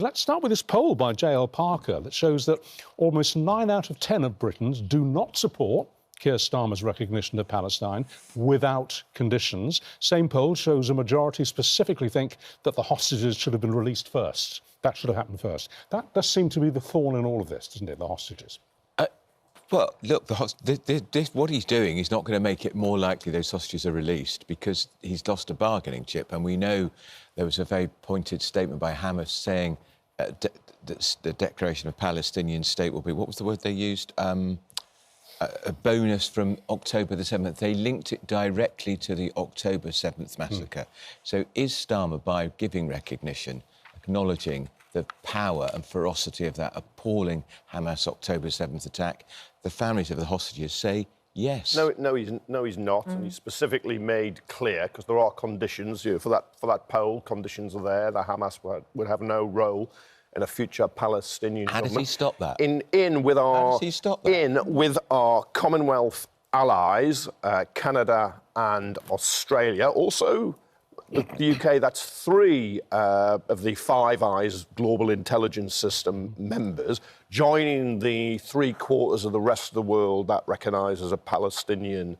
Let's start with this poll by J.L. Parker that shows that almost 9 out of 10 of Britons do not support Keir Starmer's recognition of Palestine without conditions. Same poll shows a majority specifically think that the hostages should have been released first. That should have happened first. That does seem to be the thorn in all of this, doesn't it, the hostages? Well, look, what he's doing is not going to make it more likely those hostages are released because he's lost a bargaining chip. And we know there was a very pointed statement by Hamas saying the declaration of Palestinian state will be, what was the word they used? A bonus from October the 7th. They linked it directly to the October 7th massacre. So is Starmer, by giving recognition, acknowledging the power and ferocity of that appalling Hamas October 7th attack? The families of the hostages say yes. No, he's not. And he specifically made clear, because there are conditions, for that poll, conditions are there, that Hamas would have no role in a future Palestinian How government. does he stop that? How does he stop that? In with our Commonwealth allies, Canada and Australia, also the UK, that's 3 of the Five Eyes global intelligence system members, joining the 3/4 of the rest of the world that recognises a Palestinian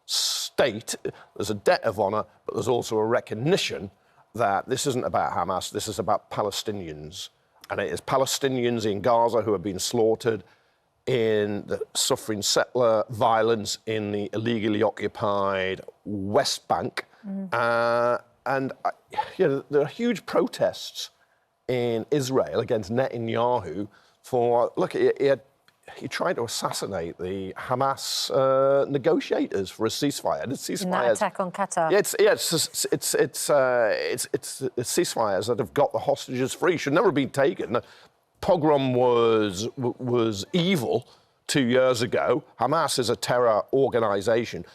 state. There's a debt of honour, but there's also a recognition that this isn't about Hamas, this is about Palestinians. And it is Palestinians in Gaza who have been slaughtered, in the suffering settler violence in the illegally occupied West Bank. And there are huge protests in Israel against Netanyahu for, look, he tried to assassinate the Hamas negotiators for a ceasefire. In that attack on Qatar. It's ceasefires that have got the hostages free. Should never have been taken. The pogrom was evil 2 years ago. Hamas is a terror organisation.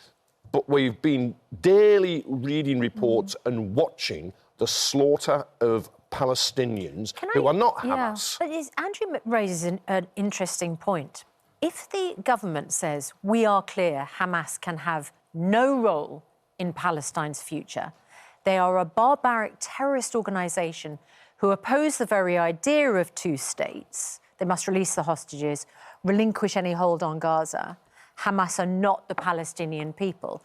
But we've been daily reading reports and watching the slaughter of Palestinians who are not Hamas. But Andrew raises an interesting point. If the government says, we are clear, Hamas can have no role in Palestine's future, they are a barbaric terrorist organisation who oppose the very idea of 2 states, they must release the hostages, relinquish any hold on Gaza. Hamas are not the Palestinian people.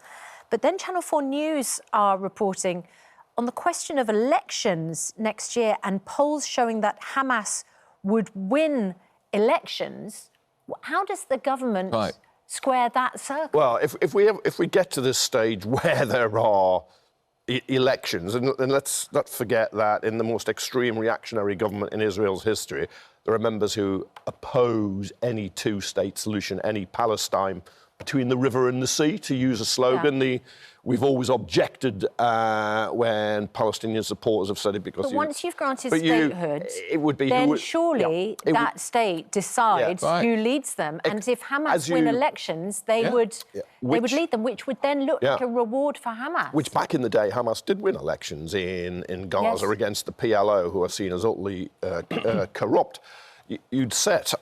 But then Channel 4 News are reporting on the question of elections next year and polls showing that Hamas would win elections. How does the government square that circle? Well, if we get to this stage where there are elections, and let's not forget that in the most extreme reactionary government in Israel's history, there are members who oppose any 2-state solution, any Palestine between the river and the sea, to use a slogan. We've always objected when Palestinian supporters have said it because... But once you've granted statehood, then surely that state decides who leads them. And if Hamas win elections, they would lead them, which would then look like a reward for Hamas. Which, back in the day, Hamas did win elections in Gaza against the PLO, who are seen as utterly corrupt. You'd set up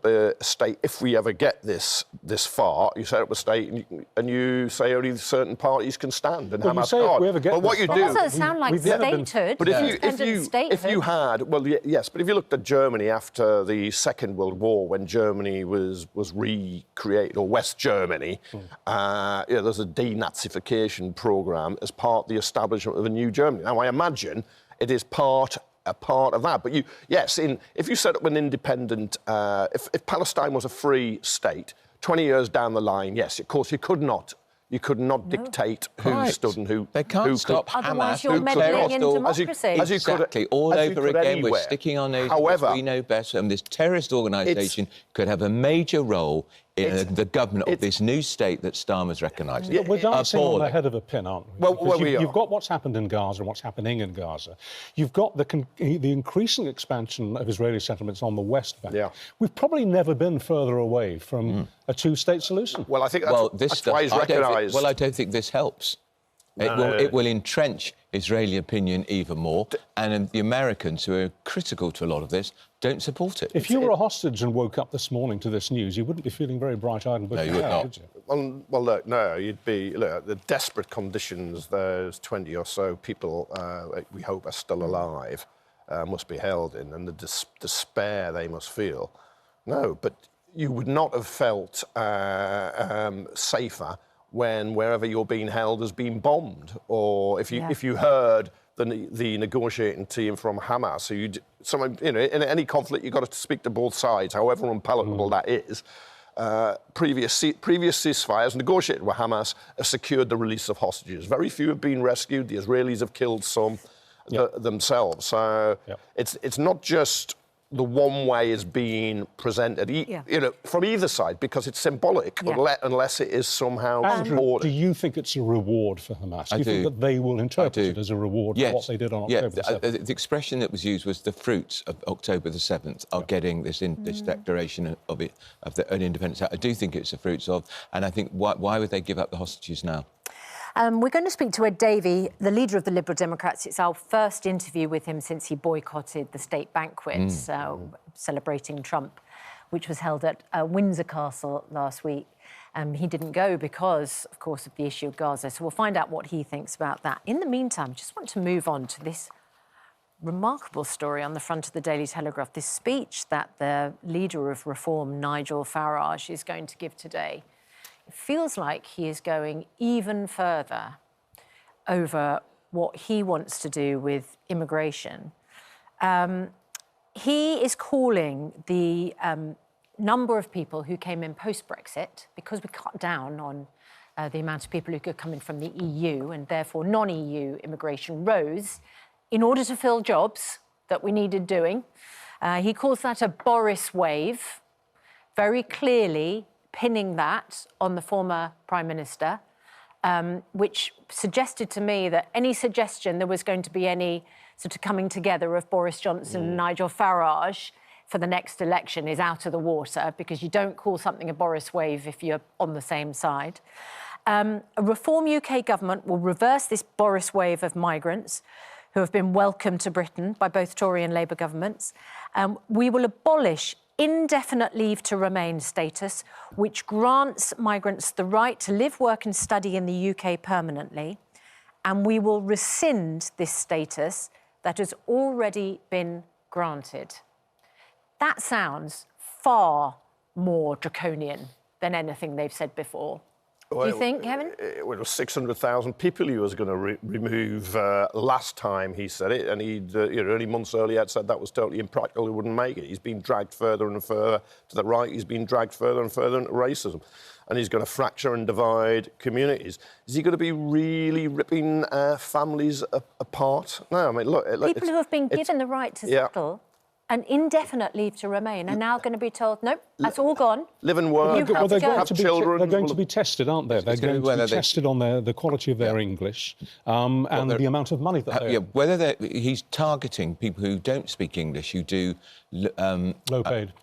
a state, if we ever get this far, you set up a state and you say only certain parties can stand and Hamas can't. But what you do... It doesn't sound like statehood. But if you had... Well, yes, but if you looked at Germany after the Second World War, when Germany was recreated, or West Germany, there's a denazification programme as part of the establishment of a new Germany. Now, I imagine it is a part of that. But if you set up an independent, if Palestine was a free state, 20 years down the line, yes, of course, you could not dictate who stood and who... They can't stop Hamas. Otherwise you're meddling in democracy. Exactly. All over again, we're sticking our nose because we know better, and this terrorist organisation could have a major role in the government of this new state that Starmer's recognised. We're dancing on the head of a pin, aren't we? Well, you've got what's happened in Gaza and what's happening in Gaza. You've got the increasing expansion of Israeli settlements on the West Bank. We've probably never been further away from a 2-state solution. Well, I think that's why he's recognised... I don't think this helps. It will entrench Israeli opinion even more, and the Americans, who are critical to a lot of this, don't support it. If you were a hostage and woke up this morning to this news, you wouldn't be feeling very bright-eyed and No, you would not. Would you? Well, look, no, you'd be... Look, the desperate conditions, there's 20 or so people we hope are still alive. must be held in, and the despair they must feel. No, but you would not have felt safer when wherever you're being held has been bombed, or if you heard the negotiating team from Hamas, in any conflict you've got to speak to both sides, however unpalatable that is. Previous ceasefires negotiated with Hamas have secured the release of hostages. Very few have been rescued. The Israelis have killed some themselves. So it's not just the one way is being presented, from either side, because it's symbolic, unless it is somehow supported. Do you think it's a reward for Hamas? Do you think that they will interpret it as a reward for what they did on October the 7th? The expression that was used was the fruits of October the 7th are getting this declaration of an independence. I do think it's the fruits of, and I think why would they give up the hostages now? We're going to speak to Ed Davey, the leader of the Liberal Democrats. It's our first interview with him since he boycotted the state banquets celebrating Trump, which was held at Windsor Castle last week. He didn't go because, of course, of the issue of Gaza. So we'll find out what he thinks about that. In the meantime, I just want to move on to this remarkable story on the front of the Daily Telegraph, this speech that the leader of Reform, Nigel Farage, is going to give today. It feels like he is going even further over what he wants to do with immigration. He is calling the number of people who came in post-Brexit, because we cut down on the amount of people who could come in from the EU, and therefore non-EU immigration rose in order to fill jobs that we needed doing. He calls that a Boris wave, very clearly pinning that on the former Prime Minister, which suggested to me that any suggestion there was going to be any sort of coming together of Boris Johnson and Nigel Farage for the next election is out of the water, because you don't call something a Boris wave if you're on the same side. A Reform UK government will reverse this Boris wave of migrants who have been welcomed to Britain by both Tory and Labour governments. We will abolish indefinite leave to remain status, which grants migrants the right to live, work and study in the UK permanently. And we will rescind this status that has already been granted. That sounds far more draconian than anything they've said before. Do you think, Kevin? It was 600,000 people he was going to remove last time he said it, and he'd only months earlier had said that was totally impractical, he wouldn't make it. He's been dragged further and further to the right, he's been dragged further and further into racism, and he's going to fracture and divide communities. Is he going to be really ripping families apart? No, I mean, look... People who have been given the right to settle and indefinite leave to remain are now going to be told, nope, that's all gone. Live and work, have children. They're going to be tested, aren't they? They're going to be tested on the quality of their English and the amount of money that they... whether he's targeting people who don't speak English, who do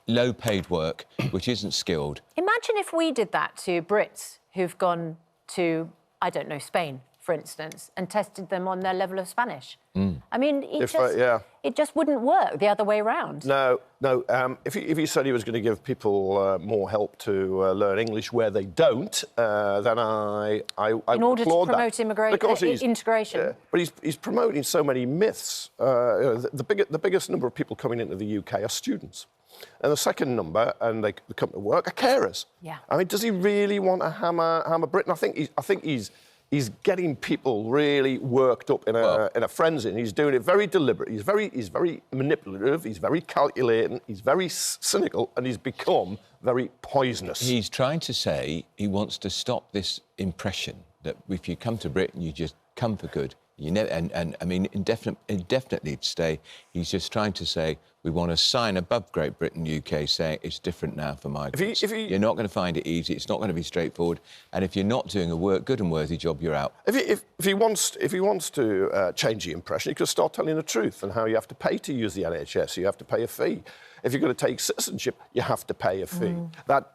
low-paid work, which isn't skilled. Imagine if we did that to Brits who've gone to, I don't know, Spain, for instance, and tested them on their level of Spanish. I mean, it just wouldn't work the other way around. No. If he said he was going to give people more help to learn English where they don't, then I in order to promote integration. Yeah, but he's promoting so many myths. The biggest number of people coming into the UK are students. And the second number, and they come to work, are carers. Yeah. I mean, does he really want to hammer Britain? I think he's getting people really worked up in a frenzy, and he's doing it very deliberate. He's very manipulative. He's very calculating. He's very cynical, and he's become very poisonous. He's trying to say he wants to stop this impression that if you come to Britain, you just come for good. You never, and I mean, indefinitely to stay. He's just trying to say we want to sign above Great Britain, UK, saying it's different now for migrants. You're not going to find it easy. It's not going to be straightforward. And if you're not doing a good and worthy job, you're out. If he wants to change the impression, he could start telling the truth and how you have to pay to use the NHS. You have to pay a fee. If you're going to take citizenship, you have to pay a fee. That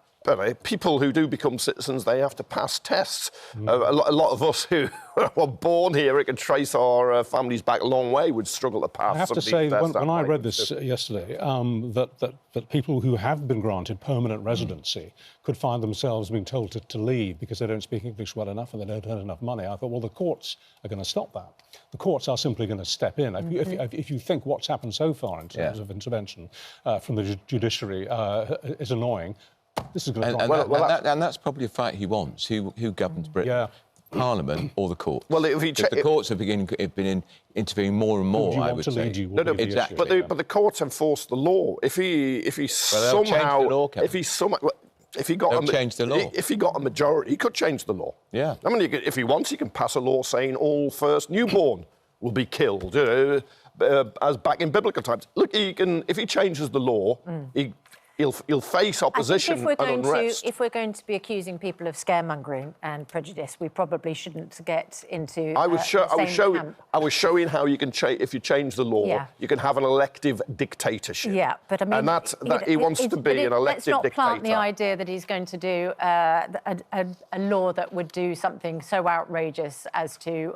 people who do become citizens, they have to pass tests. A lot of us who were born here, it can trace our families back a long way, would struggle to pass. I have to say, when I read this yesterday, that people who have been granted permanent residency could find themselves being told to leave because they don't speak English well enough and they don't earn enough money. I thought, well, the courts are going to stop that. The courts are simply going to step in. If you think what's happened so far in terms of intervention from the judiciary is annoying, this is going to and that's probably a fight he wants. Who governs Britain? Yeah. Parliament or the courts? Well, the courts have been intervening more and more, I would say. Exactly. But the courts enforce the law. If he somehow change the law. If he got a majority, he could change the law. Yeah. I mean, if he wants, he can pass a law saying all first newborn will be killed, as back in biblical times. Look, if he changes the law, he'll face opposition and unrest. If we're going to be accusing people of scaremongering and prejudice, we probably shouldn't get into. I was showing how you can if you change the law, you can have an elective dictatorship. Yeah, but I mean, and that he wants to be an elective dictator. Let's not plant the idea that he's going to do a law that would do something so outrageous as to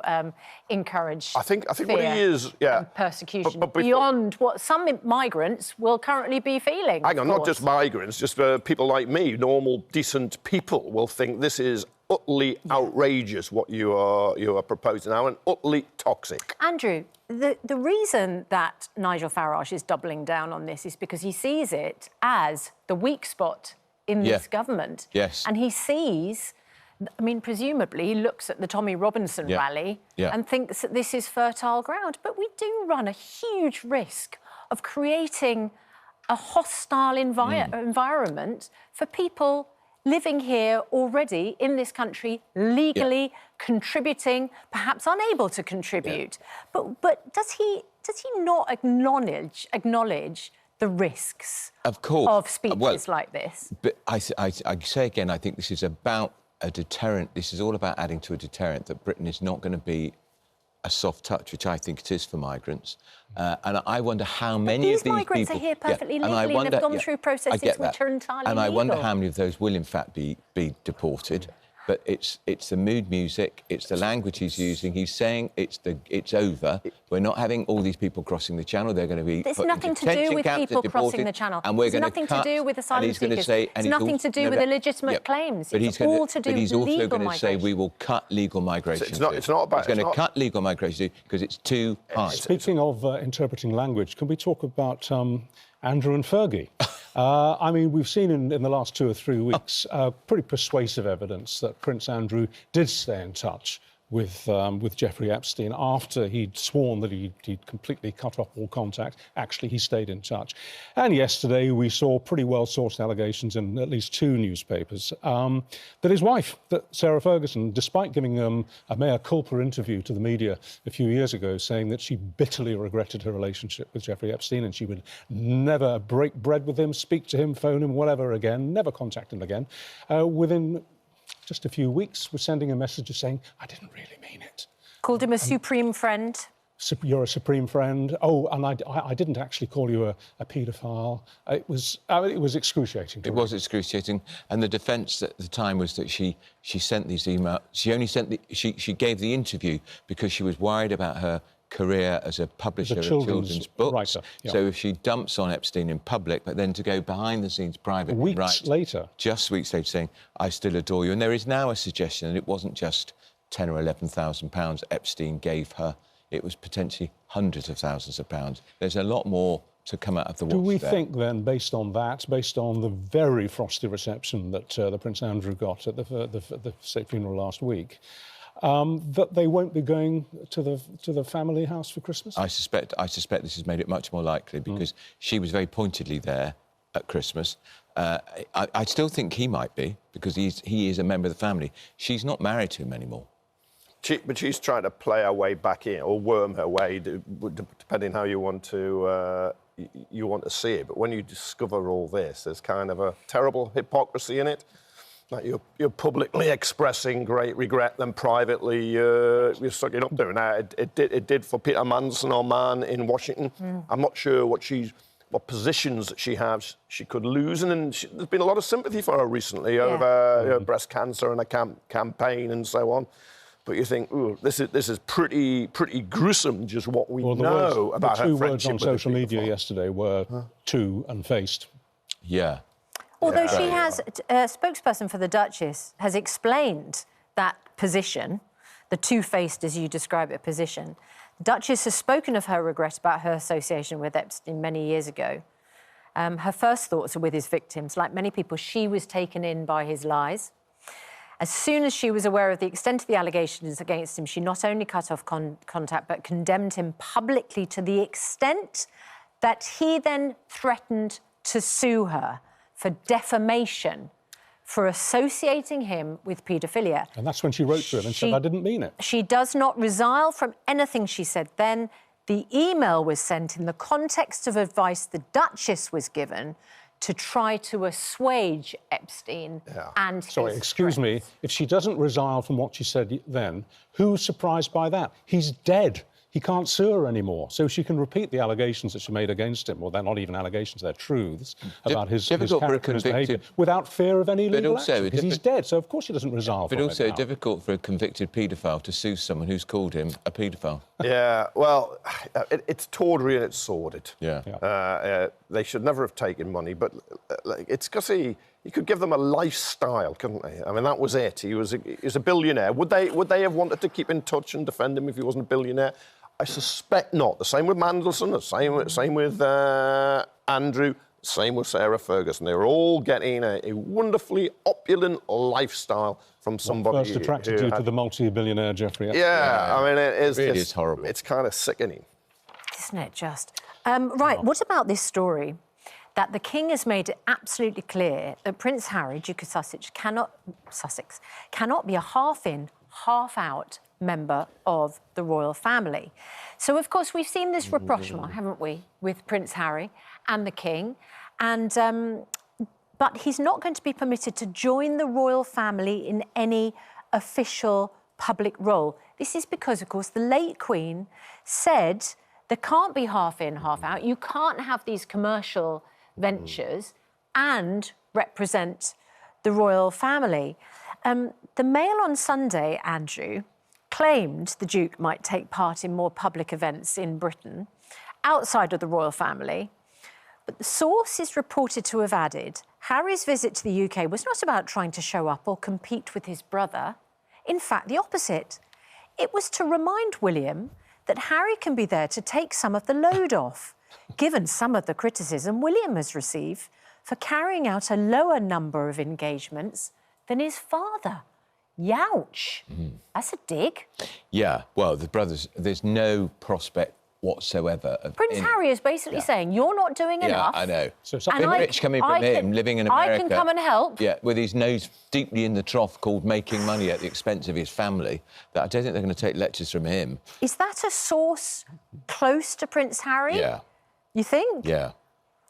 encourage. I think what he is, and persecution beyond what some migrants will currently be feeling. Hang on, not just migrants, just people like me, normal, decent people, will think this is utterly outrageous what you are proposing now, and utterly toxic. Andrew, the reason that Nigel Farage is doubling down on this is because he sees it as the weak spot in this government. Yes. And he sees, I mean, presumably he looks at the Tommy Robinson rally and thinks that this is fertile ground. But we do run a huge risk of creating a hostile environment for people living here already in this country, legally contributing, perhaps unable to contribute. But does he not acknowledge the risks of speeches like this? But I say again, I think this is about a deterrent. This is all about adding to a deterrent that Britain is not going to be a soft touch, which I think it is for migrants. And I wonder how many of these migrants people... are here perfectly legally and they've gone through processes which are entirely legal. And I wonder how many of those will, in fact, be deported. But it's the mood music, it's the language he's using. He's saying it's over. We're not having all these people crossing the channel. They're going to be... It's nothing to do with people crossing the channel. And we're it's nothing to do with asylum seekers. It's nothing to do with illegitimate claims. It's all to do with legal migration. But he's also going to say we will cut legal migration. It's not about... He's going to cut legal migration because it's too high. Speaking of interpreting language, can we talk about Andrew and Fergie? I mean, we've seen in the last 2 or 3 weeks pretty persuasive evidence that Prince Andrew did stay in touch with Jeffrey Epstein after he'd sworn that he'd completely cut off all contact. Actually, he stayed in touch. And yesterday we saw pretty well-sourced allegations in at least 2 newspapers that his wife, that Sarah Ferguson, despite giving a mea culpa interview to the media a few years ago, saying that she bitterly regretted her relationship with Jeffrey Epstein and she would never break bread with him, speak to him, phone him, whatever again, never contact him again, within just a few weeks, was sending a message saying, I didn't really mean it. Called him a supreme friend. You're a supreme friend. Oh, and I didn't actually call you a paedophile. It was excruciating. It was excruciating. And the defence at the time was that she sent these emails. She only sent she gave the interview because she was worried about her career as a publisher of children's books. Writer, So if she dumps on Epstein in public, but then to go behind the scenes privately, weeks later, saying, I still adore you. And there is now a suggestion, and it wasn't just £10,000 or £11,000 Epstein gave her. It was potentially hundreds of thousands of pounds. There's a lot more to come out of the wash. Do we think then, based on that, based on the very frosty reception that the Prince Andrew got at the state funeral last week, that they won't be going to the family house for Christmas? I suspect this has made it much more likely because she was very pointedly there at Christmas. I still think he might be because he is a member of the family. She's not married to him anymore. But she's trying to play her way back in or worm her way, depending how you want to see it. But when you discover all this, there's kind of a terrible hypocrisy in it. Like you're publicly expressing great regret, then privately you're sucking up to it. Now, it did for Peter Manson, our man in Washington. I'm not sure what she's what positions that she has, she could lose. And there's been a lot of sympathy for her recently over breast cancer and a campaign and so on. But you think, ooh, this is pretty gruesome, just what we know about her friendship. The 2 words on social media yesterday were to and faced. Yeah. Although she has, a spokesperson for the Duchess has explained that position, the two-faced, as you describe it, position. The Duchess has spoken of her regret about her association with Epstein many years ago. Her first thoughts are with his victims. Like many people, she was taken in by his lies. As soon as she was aware of the extent of the allegations against him, she not only cut off contact, but condemned him publicly to the extent that he then threatened to sue her for defamation for associating him with paedophilia. And that's when she wrote to him and said, I didn't mean it. She does not resile from anything she said then. The email was sent in the context of advice the Duchess was given to try to assuage Epstein and his Sorry, excuse me. If she doesn't resile from what she said then, who's surprised by that? He's dead. He can't sue her anymore. So she can repeat the allegations that she made against him. Well, they're not even allegations, they're truths about his character and his behaviour, without fear of any legal action, because he's dead. So, of course, she doesn't resolve from it. But also difficult for a convicted paedophile to sue someone who's called him a paedophile. Yeah, well, it's tawdry and it's sordid. Yeah. They should never have taken money, but it's because he could give them a lifestyle, couldn't he? I mean, that was it. He was a billionaire. Would they have wanted to keep in touch and defend him if he wasn't a billionaire? I suspect not. The same with Mandelson, the same with Andrew, same with Sarah Ferguson. They were all getting a wonderfully opulent lifestyle from somebody. First attracted you to the multi-billionaire Jeffrey. Yeah, I mean, it really is horrible. It's kind of sickening. Isn't it just? Right, what about this story? That the King has made it absolutely clear that Prince Harry, Duke of Sussex, cannot be a half-in, half-out member of the royal family. So, of course, we've seen this rapprochement, haven't we, with Prince Harry and the King, and but he's not going to be permitted to join the royal family in any official public role. This is because, of course, the late Queen said there can't be half in, half out. You can't have these commercial ventures and represent the royal family. The Mail on Sunday, Andrew, claimed the Duke might take part in more public events in Britain outside of the royal family. But the source is reported to have added Harry's visit to the UK was not about trying to show up or compete with his brother. In fact, the opposite. It was to remind William that Harry can be there to take some of the load off, given some of the criticism William has received for carrying out a lower number of engagements than his father. Youch. That's a dig. Yeah, well, the brothers, there's no prospect whatsoever of... Prince Harry is basically saying, you're not doing enough. Yeah, I know. So something rich coming from him, living in America... I can come and help. Yeah, with his nose deeply in the trough called making money at the expense of his family, that I don't think they're going to take lectures from him. Is that a source close to Prince Harry? Yeah. You think? Yeah.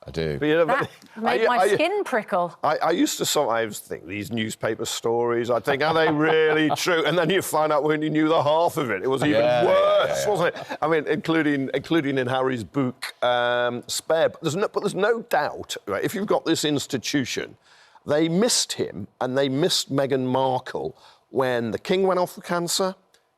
I do. But, you know, that made my skin prickle. I used to sometimes think these newspaper stories, I think, are they really true? And then you find out when you knew the half of it. It was even worse, wasn't it? I mean, including in Harry's book, Spare. But there's no doubt, right, if you've got this institution, they missed him and they missed Meghan Markle when the King went off with cancer,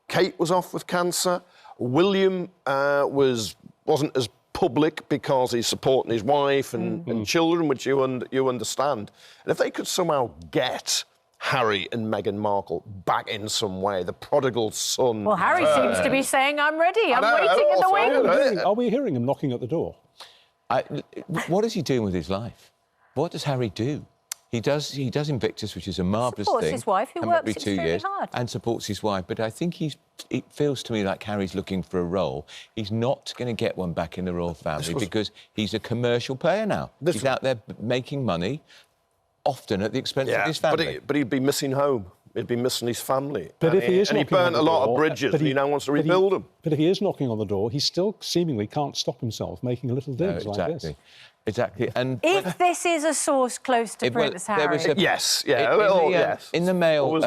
Kate was off with cancer, William wasn't as public because he's supporting his wife and children, which you understand. And if they could somehow get Harry and Meghan Markle back in some way, the prodigal son... Well, Harry seems to be saying, I'm ready, I'm waiting in the wings. Are we hearing him knocking at the door? What is he doing with his life? What does Harry do? He does Invictus, which is a marvellous thing. Supports his wife, who works every 2 extremely years, hard. and supports his wife. But I think it feels to me like Harry's looking for a role. He's not going to get one back in the royal family because he's a commercial player now. He's out there making money, often at the expense of his family. But he'd be missing home. He'd be missing his family. But if he is and he burnt a lot of bridges, he now wants to rebuild them. But if he is knocking on the door, he still seemingly can't stop himself making little digs like this. Exactly. And if this is a source close to Prince Harry... Yes. In the Mail,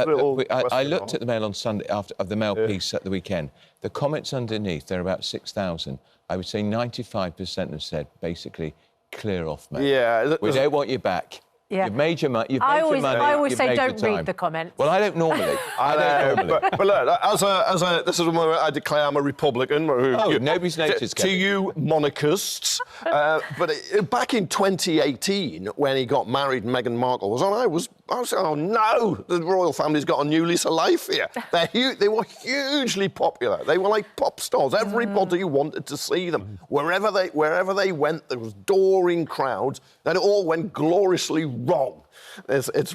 I looked at the Mail on Sunday after the Mail piece at the weekend. The comments underneath, there are about 6,000. I would say 95% have said, basically, clear off, mate. Yeah. We don't want you back. Yeah. You've made your money. I always say don't read the comments. Well, I don't normally. But look, this is where I declare I'm a Republican. Nobody's noticed. To you monarchists. But back in 2018, when he got married, Meghan Markle was on. I was saying, oh no, the royal family's got a new lease of life here. They were hugely popular. They were like pop stars. Everybody wanted to see them. Wherever they went, there was adoring crowds. Then it all went gloriously wrong. It's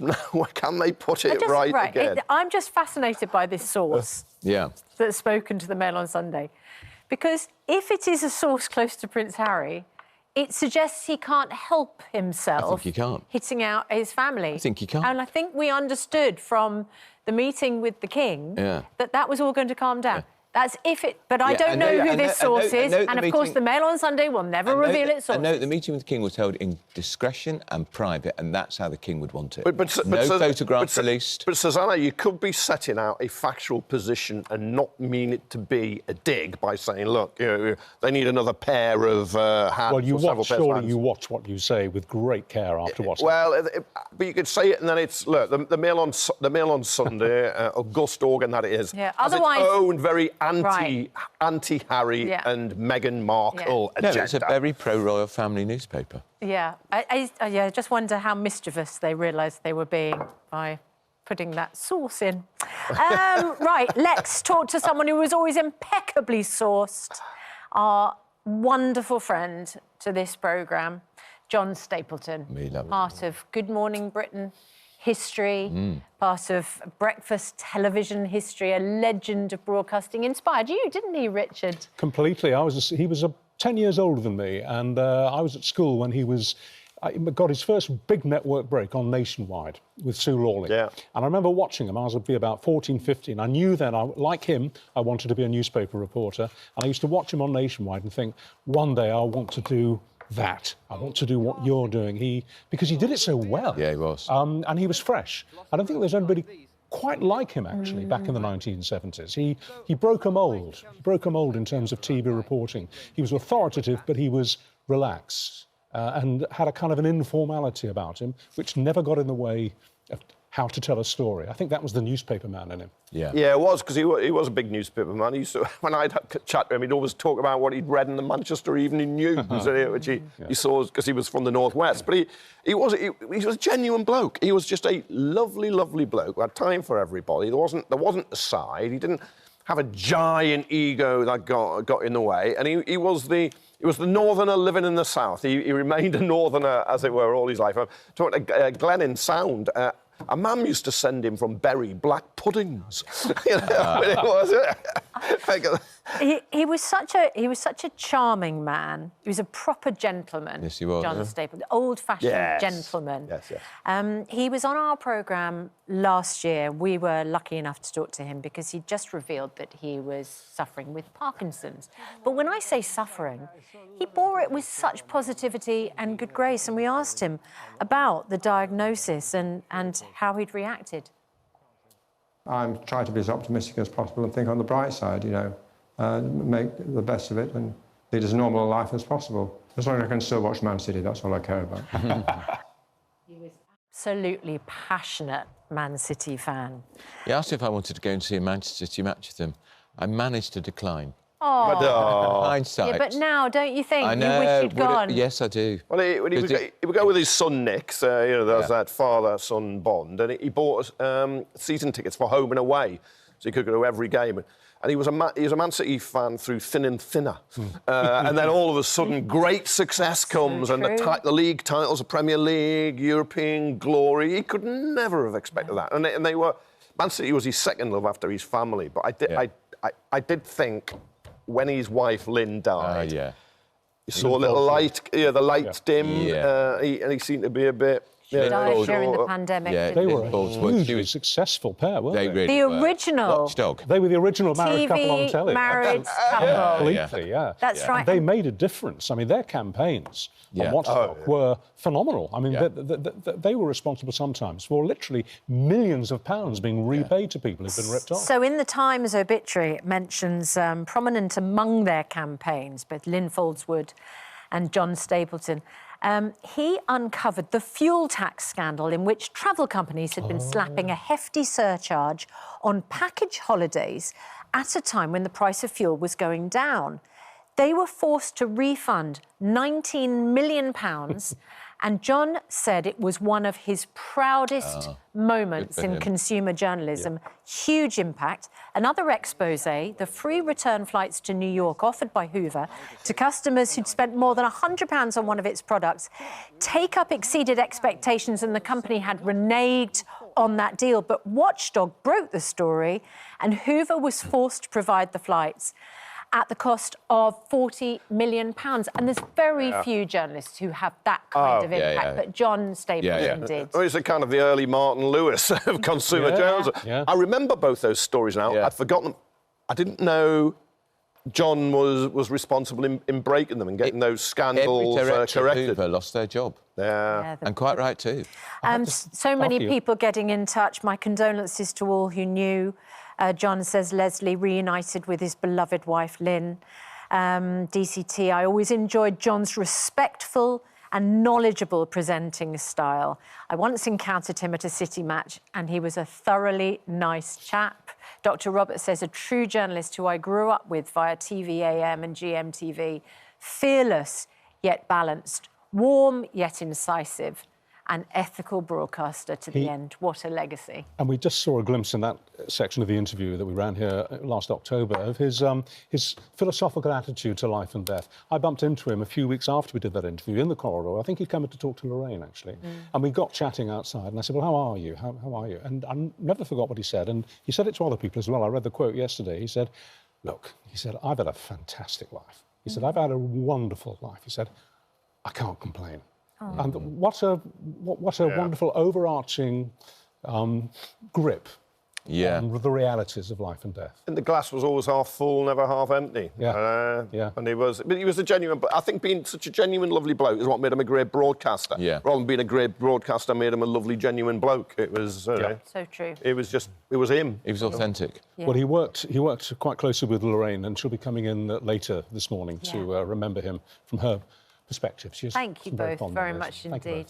can they put it right again? I'm just fascinated by this source that's spoken to the Mail on Sunday. Because if it is a source close to Prince Harry, it suggests he can't help himself. I think he can't. Hitting out his family. I think he can't. And I think we understood from the meeting with the King that was all going to calm down. That's if it... But I don't know who this source is. And, of course, the Mail on Sunday will never reveal its source. No, the meeting with the King was held in discretion and private, and that's how the King would want it. No photographs released. But, Susanna, you could be setting out a factual position and not mean it to be a dig by saying, look, they need another pair of hands. Well, you watch what you say with great care after watching. Well, but you could say it and then it's, look, the Mail on Sunday, August organ that it is, has its own very anti-Harry and Meghan Markle agenda. No, it's a very pro-royal family newspaper. Yeah. I just wonder how mischievous they realised they were being by putting that source in. Right, let's talk to someone who was always impeccably sourced. Our wonderful friend to this programme, John Stapleton. Part of Good Morning Britain history, part of breakfast television history, a legend of broadcasting. Inspired you, didn't he, Richard? Completely. He was 10 years older than me, and I was at school when he got his first big network break on Nationwide with Sue Lawley. Yeah. And I remember watching him. I was about 14, 15. I knew then, like him, I wanted to be a newspaper reporter. And I used to watch him on Nationwide and think, one day I'll want to do that. I want to do what you're doing. Because he did it so well. Yeah, he was. And he was fresh. I don't think there's anybody quite like him, actually, back in the 1970s. He broke a mould. He broke a mould in terms of TV reporting. He was authoritative, but he was relaxed and had a kind of an informality about him, which never got in the way of how to tell a story. I think that was the newspaper man in him. Yeah, it was, because he was a big newspaper man. He used to, when I'd chat to him, he'd always talk about what he'd read in the Manchester Evening News, which he saw because he was from the Northwest. But he was a genuine bloke. He was just a lovely, lovely bloke who had time for everybody. There wasn't a side. He didn't have a giant ego that got in the way. And he was the northerner living in the south. He remained a northerner, as it were, all his life. I'm talking to Glenn in Sound. A mum used to send him from Bury black puddings. He was such a charming man. He was a proper gentleman. Yes, he was. John Stapleton, old-fashioned gentleman. Yes. He was on our programme last year. We were lucky enough to talk to him because he just revealed that he was suffering with Parkinson's. But when I say suffering, he bore it with such positivity and good grace. And we asked him about the diagnosis and how he'd reacted. I'm trying to be as optimistic as possible and think on the bright side, make the best of it and lead as normal a life as possible. As long as I can still watch Man City, that's all I care about. He was absolutely passionate Man City fan. He asked if I wanted to go and see a Manchester City match with him. I managed to decline. Oh, hindsight. Yeah, but now, don't you think? I know. You wish you'd gone. Yes, I do. Well, he would go with his son Nick. There was that father-son bond, and he bought season tickets for home and away, so he could go to every game. And he was a Man City fan through thin and thinner. And then all of a sudden, great success comes, and the league titles, the Premier League, European glory. He could never have expected that. And they were Man City was his second love after his family. But I did think, when his wife Lynn died, he saw a little light, the lights dimmed, and he seemed to be a bit... She died during the pandemic. Yeah, they were a hugely successful pair, weren't they? Really the original Watchdog. They were the original married couple on telly. Married couple. Completely, yeah. That's right. And they made a difference. I mean, their campaigns on Watchdog were phenomenal. I mean, they were responsible sometimes for literally millions of pounds being repaid to people who've been ripped off. So in the Times obituary, it mentions prominent among their campaigns, both Lynn Foldswood and John Stapleton. He uncovered the fuel tax scandal in which travel companies had been slapping a hefty surcharge on package holidays at a time when the price of fuel was going down. They were forced to refund £19 million, and John said it was one of his proudest moments in consumer journalism. Yeah. Huge impact. Another expose, the free return flights to New York offered by Hoover to customers who'd spent more than £100 on one of its products. Take-up exceeded expectations, and the company had reneged on that deal. But Watchdog broke the story, and Hoover was forced to provide the flights at the cost of £40 million. And there's very few journalists who have that kind of impact, but John Stapleton did. Well, it's a kind of the early Martin Lewis of consumer journalism. Yeah. I remember both those stories now. I'd forgotten them. I didn't know John was responsible in breaking them and getting those scandals corrected. Hoover lost their job. Yeah. And quite right too. So many people getting in touch. My condolences to all who knew. John says Leslie reunited with his beloved wife, Lynn. DCT, I always enjoyed John's respectful and knowledgeable presenting style. I once encountered him at a City match and he was a thoroughly nice chap. Dr. Roberts says, a true journalist who I grew up with via TV-AM and GMTV, fearless yet balanced, warm yet incisive, an ethical broadcaster to the end. What a legacy. And we just saw a glimpse in that section of the interview that we ran here last October of his philosophical attitude to life and death. I bumped into him a few weeks after we did that interview in the corridor. I think he'd come in to talk to Lorraine, actually. And we got chatting outside, and I said, well, how are you? How are you? And I never forgot what he said, and he said it to other people as well. I read the quote yesterday. He said, look, he said, I've had a fantastic life. He said, I've had a wonderful life. He said, I can't complain. And what a wonderful overarching grip on the realities of life and death. And the glass was always half full, never half empty. And he was a genuine. But I think being such a genuine, lovely bloke is what made him a great broadcaster. Rather than being a great broadcaster, made him a lovely, genuine bloke. It was so true. It was him. He was authentic. Well, he worked quite closely with Lorraine, and she'll be coming in later this morning to remember him from her perspective. Thank you both very much indeed.